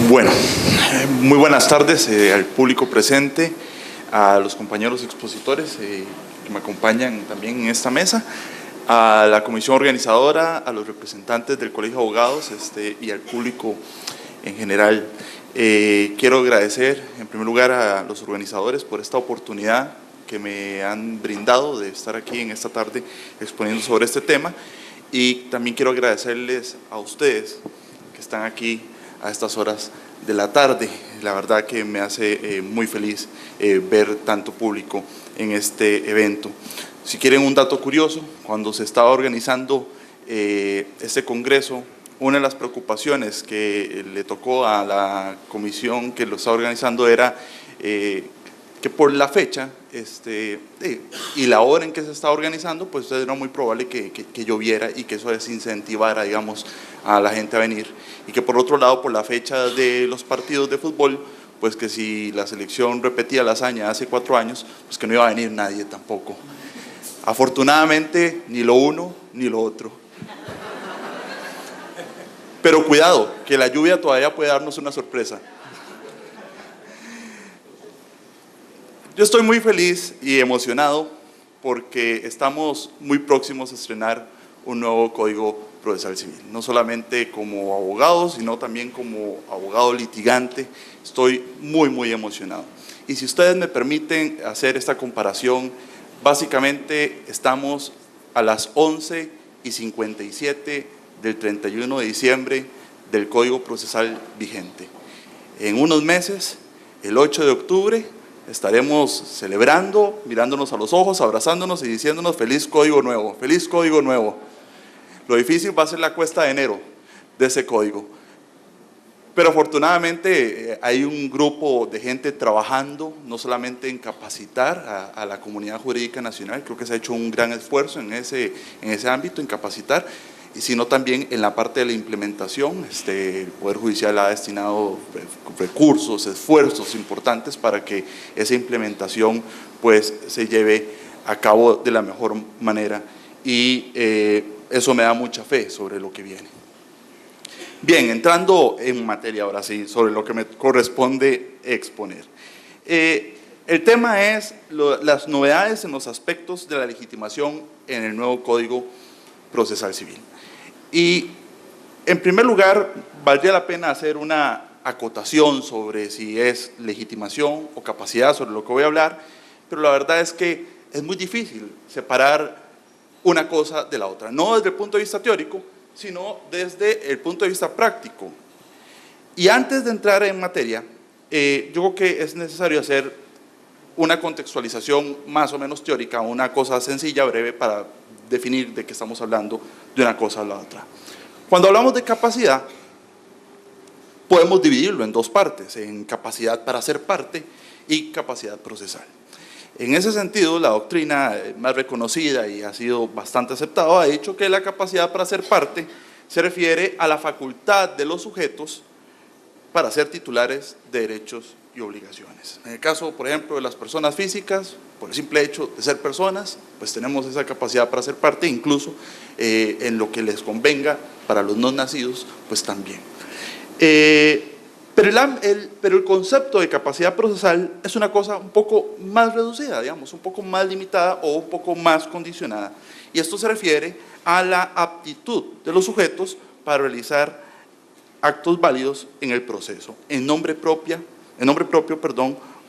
Bueno, muy buenas tardes al público presente, a los compañeros expositores que me acompañan también en esta mesa, a la comisión organizadora, a los representantes del Colegio de Abogados y al público en general. Quiero agradecer en primer lugar a los organizadores por esta oportunidad que me han brindado de estar aquí en esta tarde exponiendo sobre este tema, y también quiero agradecerles a ustedes que están aquí a estas horas de la tarde. La verdad que me hace muy feliz ver tanto público en este evento. Si quieren un dato curioso, cuando se estaba organizando este congreso, una de las preocupaciones que le tocó a la comisión que lo estaba organizando era que por la fecha y la hora en que se estaba organizando, pues era muy probable que lloviera y que eso desincentivara, digamos, a la gente a venir, y que por otro lado, por la fecha de los partidos de fútbol, pues que si la selección repetía la hazaña hace 4 años, pues que no iba a venir nadie tampoco. Afortunadamente, ni lo uno ni lo otro. Pero cuidado, que la lluvia todavía puede darnos una sorpresa. Yo estoy muy feliz y emocionado porque estamos muy próximos a estrenar un nuevo Código Procesal Civil. No solamente como abogado, sino también como abogado litigante. Estoy muy emocionado. Y si ustedes me permiten hacer esta comparación, básicamente estamos a las 11:57 del 31 de diciembre del Código Procesal vigente. En unos meses, el 8 de octubre, estaremos celebrando, mirándonos a los ojos, abrazándonos y diciéndonos feliz código nuevo, feliz código nuevo. Lo difícil va a ser la cuesta de enero de ese código. Pero afortunadamente hay un grupo de gente trabajando, no solamente en capacitar a la comunidad jurídica nacional, creo que se ha hecho un gran esfuerzo en ese ámbito, en capacitar, sino también en la parte de la implementación. El Poder Judicial ha destinado recursos, esfuerzos importantes para que esa implementación pues se lleve a cabo de la mejor manera, y eso me da mucha fe sobre lo que viene. Bien, entrando en materia ahora sí, sobre lo que me corresponde exponer. El tema es las novedades en los aspectos de la legitimación en el nuevo Código Procesal Civil. Y en primer lugar, valdría la pena hacer una acotación sobre si es legitimación o capacidad, sobre lo que voy a hablar, pero la verdad es que es muy difícil separar una cosa de la otra, no desde el punto de vista teórico, sino desde el punto de vista práctico. Y antes de entrar en materia, yo creo que es necesario hacer una contextualización más o menos teórica, una cosa sencilla, breve, para definir de qué estamos hablando de una cosa a la otra. Cuando hablamos de capacidad, podemos dividirlo en dos partes, en capacidad para ser parte y capacidad procesal. En ese sentido, la doctrina más reconocida y ha sido bastante aceptada ha dicho que la capacidad para ser parte se refiere a la facultad de los sujetos para ser titulares de derechos y obligaciones. En el caso, por ejemplo, de las personas físicas, por el simple hecho de ser personas, pues tenemos esa capacidad para ser parte, incluso en lo que les convenga para los no nacidos, pues también. Pero el concepto de capacidad procesal es una cosa un poco más reducida, digamos, un poco más limitada o un poco más condicionada. Y esto se refiere a la aptitud de los sujetos para realizar actos válidos en el proceso, en nombre propio,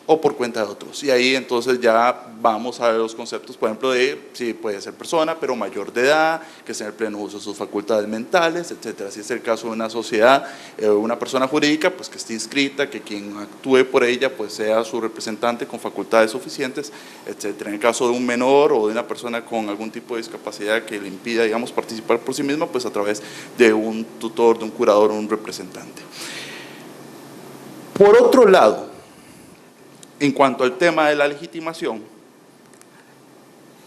o por cuenta de otros. Y ahí entonces ya vamos a ver los conceptos, por ejemplo, de si puede ser persona, pero mayor de edad, que esté en el pleno uso de sus facultades mentales, etcétera. Si es el caso de una sociedad, una persona jurídica, pues que esté inscrita, que quien actúe por ella pues sea su representante con facultades suficientes, etcétera. En el caso de un menor o de una persona con algún tipo de discapacidad que le impida, digamos, participar por sí misma, pues a través de un tutor, de un curador o un representante. Por otro lado, en cuanto al tema de la legitimación,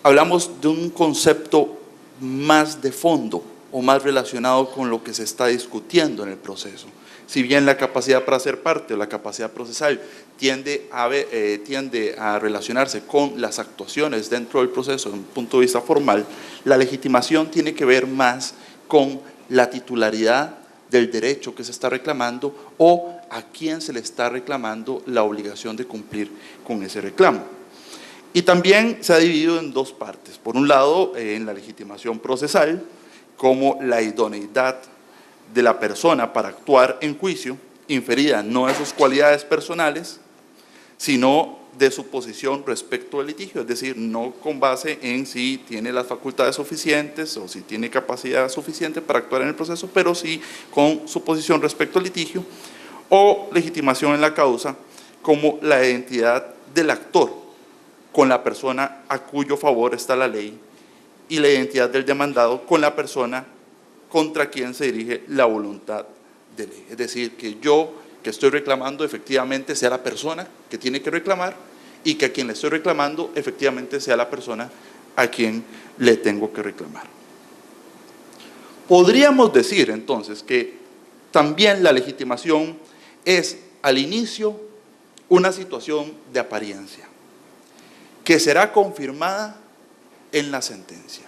hablamos de un concepto más de fondo o más relacionado con lo que se está discutiendo en el proceso. Si bien la capacidad para ser parte o la capacidad procesal tiende a relacionarse con las actuaciones dentro del proceso desde un punto de vista formal, la legitimación tiene que ver más con la titularidad del derecho que se está reclamando o a quién se le está reclamando la obligación de cumplir con ese reclamo. Y también se ha dividido en dos partes. Por un lado, en la legitimación procesal, como la idoneidad de la persona para actuar en juicio, inferida no de sus cualidades personales, sino de su posición respecto al litigio, es decir, no con base en si tiene las facultades suficientes o si tiene capacidad suficiente para actuar en el proceso, pero sí con su posición respecto al litigio, o legitimación en la causa como la identidad del actor con la persona a cuyo favor está la ley y la identidad del demandado con la persona contra quien se dirige la voluntad de ley. Es decir, que yo que estoy reclamando efectivamente sea la persona que tiene que reclamar y que a quien le estoy reclamando efectivamente sea la persona a quien le tengo que reclamar. Podríamos decir entonces que también la legitimación es al inicio una situación de apariencia que será confirmada en la sentencia.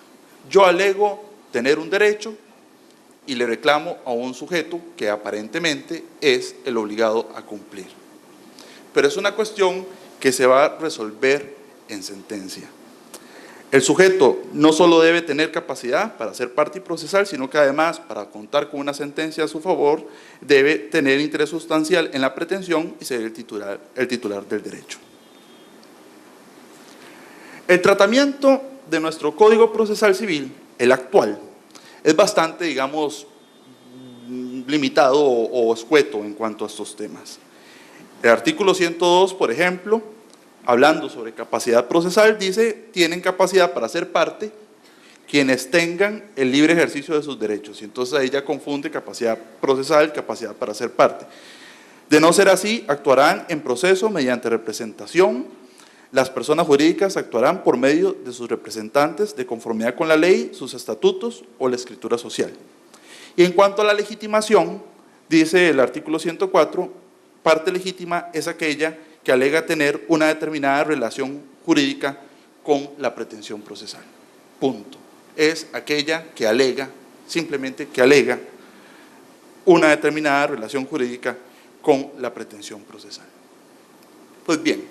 Yo alego tener un derecho y le reclamo a un sujeto que aparentemente es el obligado a cumplir. Pero es una cuestión que se va a resolver en sentencia. El sujeto no solo debe tener capacidad para ser parte y procesal, sino que además, para contar con una sentencia a su favor, debe tener interés sustancial en la pretensión y ser el titular del derecho. El tratamiento de nuestro Código Procesal Civil, el actual, es bastante, digamos, limitado o escueto en cuanto a estos temas. El artículo 102, por ejemplo, hablando sobre capacidad procesal, dice, tienen capacidad para ser parte quienes tengan el libre ejercicio de sus derechos. Y entonces ahí ya confunde capacidad procesal, capacidad para ser parte. De no ser así, actuarán en proceso mediante representación. Las personas jurídicas actuarán por medio de sus representantes de conformidad con la ley, sus estatutos o la escritura social. Y en cuanto a la legitimación, dice el artículo 104, parte legítima es aquella que alega tener una determinada relación jurídica con la pretensión procesal. Punto. Es aquella que alega, simplemente que alega, una determinada relación jurídica con la pretensión procesal. Pues bien,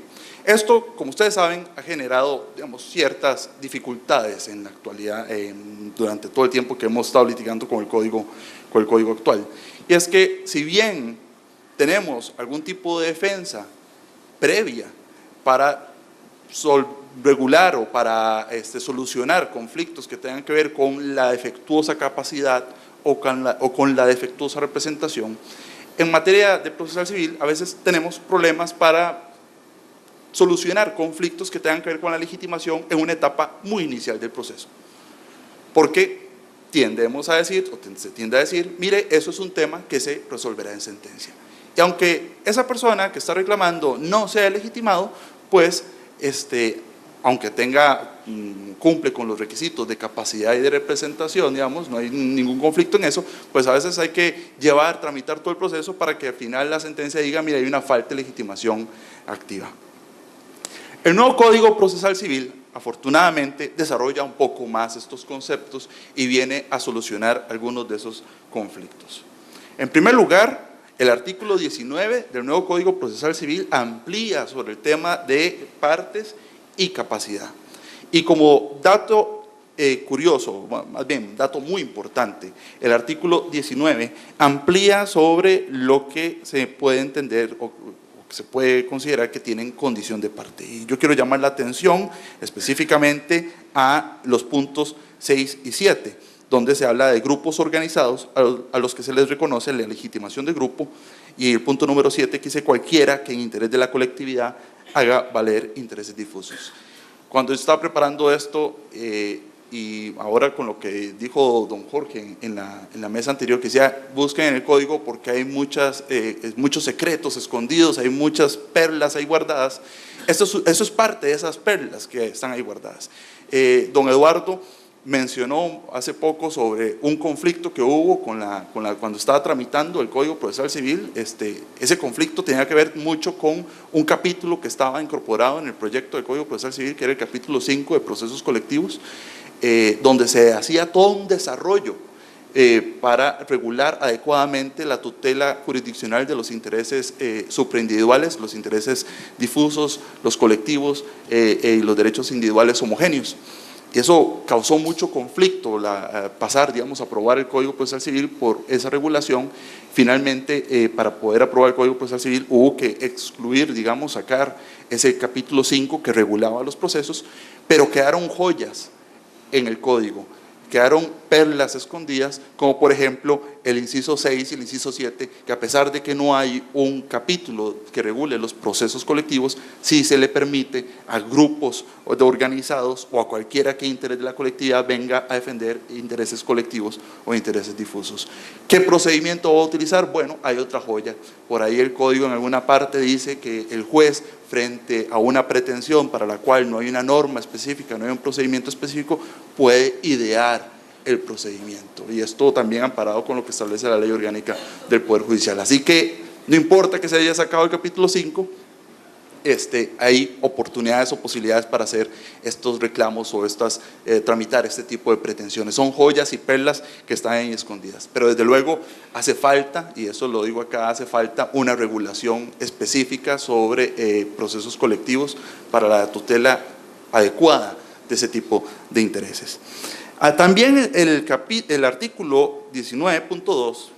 esto, como ustedes saben, ha generado, digamos, ciertas dificultades en la actualidad, durante todo el tiempo que hemos estado litigando con el código actual. Y es que, si bien tenemos algún tipo de defensa previa para regular o para solucionar conflictos que tengan que ver con la defectuosa capacidad o con la defectuosa representación, en materia de procesal civil a veces tenemos problemas para solucionar conflictos que tengan que ver con la legitimación en una etapa muy inicial del proceso. Porque tiendemos a decir, o se tiende a decir, mire, eso es un tema que se resolverá en sentencia. Y aunque esa persona que está reclamando no sea legitimado, pues, aunque cumple con los requisitos de capacidad y de representación, digamos, no hay ningún conflicto en eso, pues a veces hay que tramitar todo el proceso para que al final la sentencia diga, mire, hay una falta de legitimación activa. El nuevo Código Procesal Civil, afortunadamente, desarrolla un poco más estos conceptos y viene a solucionar algunos de esos conflictos. En primer lugar, el artículo 19 del nuevo Código Procesal Civil amplía sobre el tema de partes y capacidad. Y como dato curioso, más bien, dato muy importante, el artículo 19 amplía sobre lo que se puede entender o se puede considerar que tienen condición de parte. Y yo quiero llamar la atención específicamente a los puntos 6 y 7, donde se habla de grupos organizados a los que se les reconoce la legitimación de grupo, y el punto número 7 que dice cualquiera que en interés de la colectividad haga valer intereses difusos. Cuando yo estaba preparando esto, y ahora con lo que dijo don Jorge en la mesa anterior, que decía, busquen en el código porque hay muchos secretos escondidos, hay muchas perlas ahí guardadas. Eso es parte de esas perlas que están ahí guardadas. Don Eduardo mencionó hace poco sobre un conflicto que hubo cuando estaba tramitando el Código Procesal Civil. Ese conflicto tenía que ver mucho con un capítulo que estaba incorporado en el proyecto del Código Procesal Civil, que era el capítulo 5 de procesos colectivos, donde se hacía todo un desarrollo para regular adecuadamente la tutela jurisdiccional de los intereses supraindividuales, los intereses difusos, los colectivos y los derechos individuales homogéneos. Y eso causó mucho conflicto, pasar, digamos, a aprobar el Código Procesal Civil por esa regulación. Finalmente, para poder aprobar el Código Procesal Civil hubo que excluir, digamos, sacar ese capítulo 5 que regulaba los procesos, pero quedaron joyas en el Código, quedaron perlas escondidas, como por ejemplo el inciso 6 y el inciso 7, que a pesar de que no hay un capítulo que regule los procesos colectivos, sí se le permite a grupos de organizados o a cualquiera que interés de la colectividad venga a defender intereses colectivos o intereses difusos. ¿Qué procedimiento va a utilizar? Bueno, hay otra joya. Por ahí el Código en alguna parte dice que el juez, frente a una pretensión para la cual no hay una norma específica, no hay un procedimiento específico, puede idear el procedimiento. Y esto también amparado con lo que establece la Ley Orgánica del Poder Judicial. Así que no importa que se haya sacado el capítulo 5, hay oportunidades o posibilidades para hacer estos reclamos o tramitar este tipo de pretensiones. Son joyas y perlas que están ahí escondidas, pero desde luego hace falta, y eso lo digo acá, hace falta una regulación específica sobre procesos colectivos para la tutela adecuada de ese tipo de intereses. También el artículo 19.2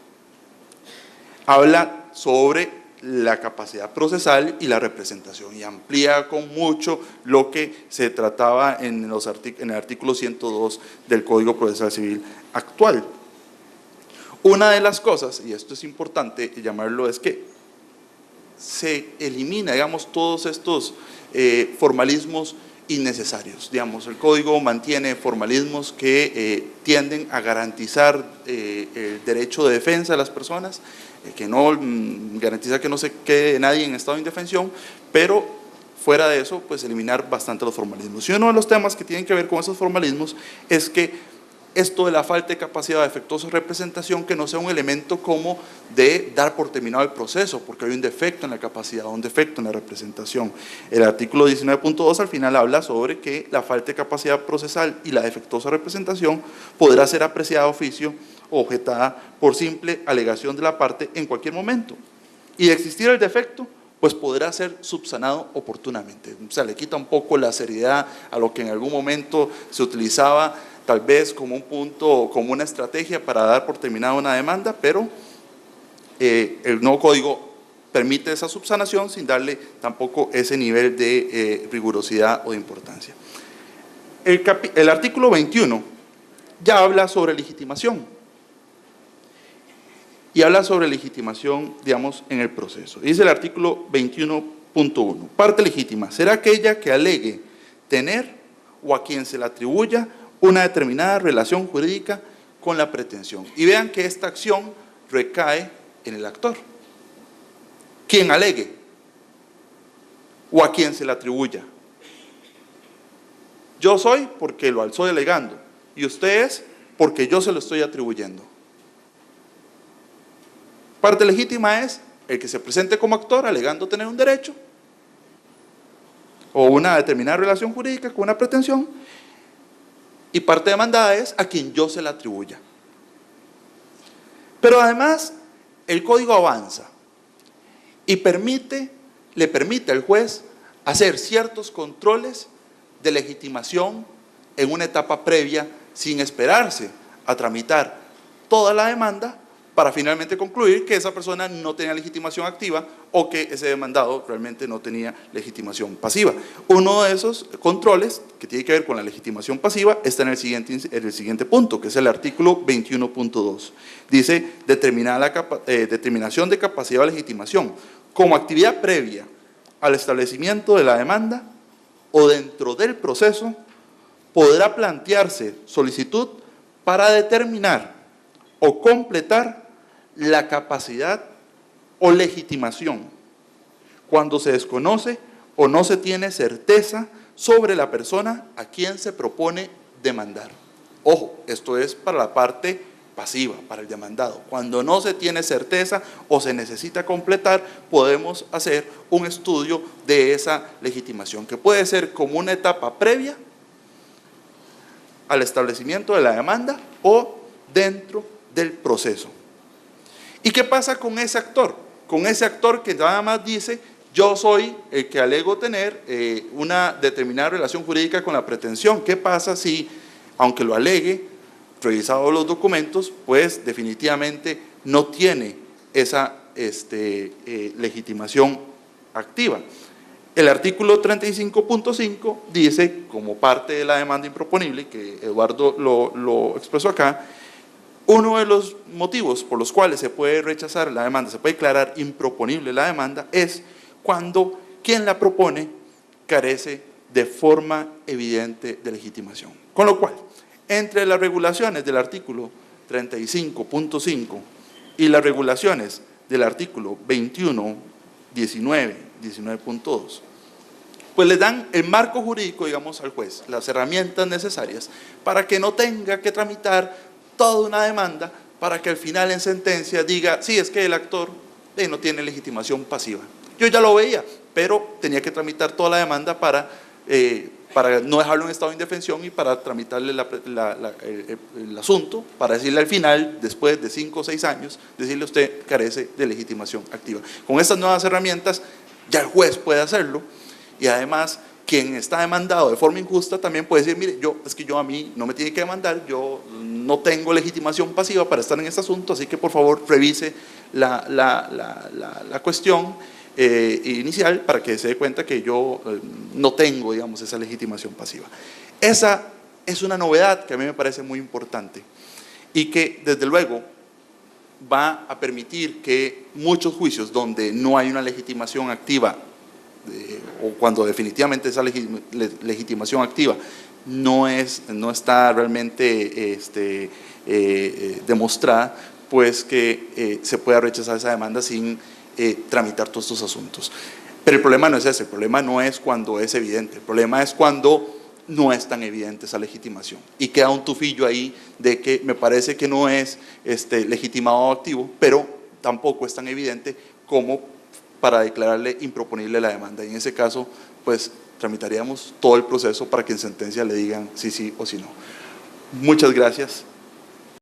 habla sobre la capacidad procesal y la representación y amplía con mucho lo que se trataba en el artículo 102 del Código Procesal Civil actual. Una de las cosas, y esto es importante llamarlo, es que se elimina, digamos, todos estos formalismos innecesarios. Digamos, el Código mantiene formalismos que tienden a garantizar el derecho de defensa de las personas, que no garantiza que no se quede nadie en estado de indefensión, pero fuera de eso, pues eliminar bastante los formalismos. Y uno de los temas que tienen que ver con esos formalismos es que esto de la falta de capacidad de efectuosa representación, que no sea un elemento como de dar por terminado el proceso, porque hay un defecto en la capacidad, un defecto en la representación. El artículo 19.2 al final habla sobre que la falta de capacidad procesal y la defectuosa representación podrá ser apreciada a oficio o objetada por simple alegación de la parte en cualquier momento. Y de existir el defecto, pues podrá ser subsanado oportunamente. O sea, le quita un poco la seriedad a lo que en algún momento se utilizaba tal vez como un punto, como una estrategia para dar por terminada una demanda, pero el nuevo código permite esa subsanación sin darle tampoco ese nivel de rigurosidad o de importancia. El artículo 21 ya habla sobre legitimación y habla sobre legitimación, digamos, en el proceso. Dice el artículo 21.1, parte legítima será aquella que alegue tener o a quien se le atribuya una determinada relación jurídica con la pretensión. Y vean que esta acción recae en el actor. Quien alegue o a quien se le atribuya. Yo soy porque lo estoy alegando y usted es porque yo se lo estoy atribuyendo. Parte legítima es el que se presente como actor alegando tener un derecho o una determinada relación jurídica con una pretensión. Y parte demandada es a quien yo se la atribuya. Pero además, el código avanza y le permite al juez hacer ciertos controles de legitimación en una etapa previa sin esperarse a tramitar toda la demanda para finalmente concluir que esa persona no tenía legitimación activa o que ese demandado realmente no tenía legitimación pasiva. Uno de esos controles que tiene que ver con la legitimación pasiva está en el siguiente punto, que es el artículo 21.2. Dice, determinación de capacidad o legitimación como actividad previa al establecimiento de la demanda o dentro del proceso, podrá plantearse solicitud para determinar o completar la capacidad o legitimación cuando se desconoce o no se tiene certeza sobre la persona a quien se propone demandar. Ojo, esto es para la parte pasiva, para el demandado. Cuando no se tiene certeza o se necesita completar, podemos hacer un estudio de esa legitimación, que puede ser como una etapa previa al establecimiento de la demanda o dentro del proceso. ¿Y qué pasa con ese actor? Con ese actor que nada más dice, yo soy el que alego tener una determinada relación jurídica con la pretensión. ¿Qué pasa si, aunque lo alegue, revisados los documentos, pues definitivamente no tiene esa legitimación activa? El artículo 35.5 dice, como parte de la demanda improponible, que Eduardo lo expresó acá, uno de los motivos por los cuales se puede rechazar la demanda, se puede declarar improponible la demanda, es cuando quien la propone carece de forma evidente de legitimación. Con lo cual, entre las regulaciones del artículo 35.5 y las regulaciones del artículo 21, 19, 19.2, pues le dan el marco jurídico, digamos, al juez, las herramientas necesarias para que no tenga que tramitar toda una demanda para que al final en sentencia diga, sí, es que el actor no tiene legitimación pasiva. Yo ya lo veía, pero tenía que tramitar toda la demanda para no dejarlo en estado de indefensión y para tramitarle el asunto, para decirle al final, después de 5 o 6 años, decirle usted carece de legitimación activa. Con estas nuevas herramientas ya el juez puede hacerlo y además quien está demandado de forma injusta también puede decir, mire, es que a mí no me tiene que demandar, yo no tengo legitimación pasiva para estar en este asunto, así que por favor revise la cuestión inicial para que se dé cuenta que yo no tengo, digamos, esa legitimación pasiva. Esa es una novedad que a mí me parece muy importante y que desde luego va a permitir que muchos juicios donde no hay una legitimación activa o cuando definitivamente esa legitimación activa no está realmente demostrada, pues que se pueda rechazar esa demanda sin tramitar todos estos asuntos. Pero el problema no es ese, el problema no es cuando es evidente, el problema es cuando no es tan evidente esa legitimación y queda un tufillo ahí de que me parece que no es legitimado activo, pero tampoco es tan evidente como para declararle improponible la demanda. Y en ese caso, pues tramitaríamos todo el proceso para que en sentencia le digan sí, sí o sí no. Muchas gracias.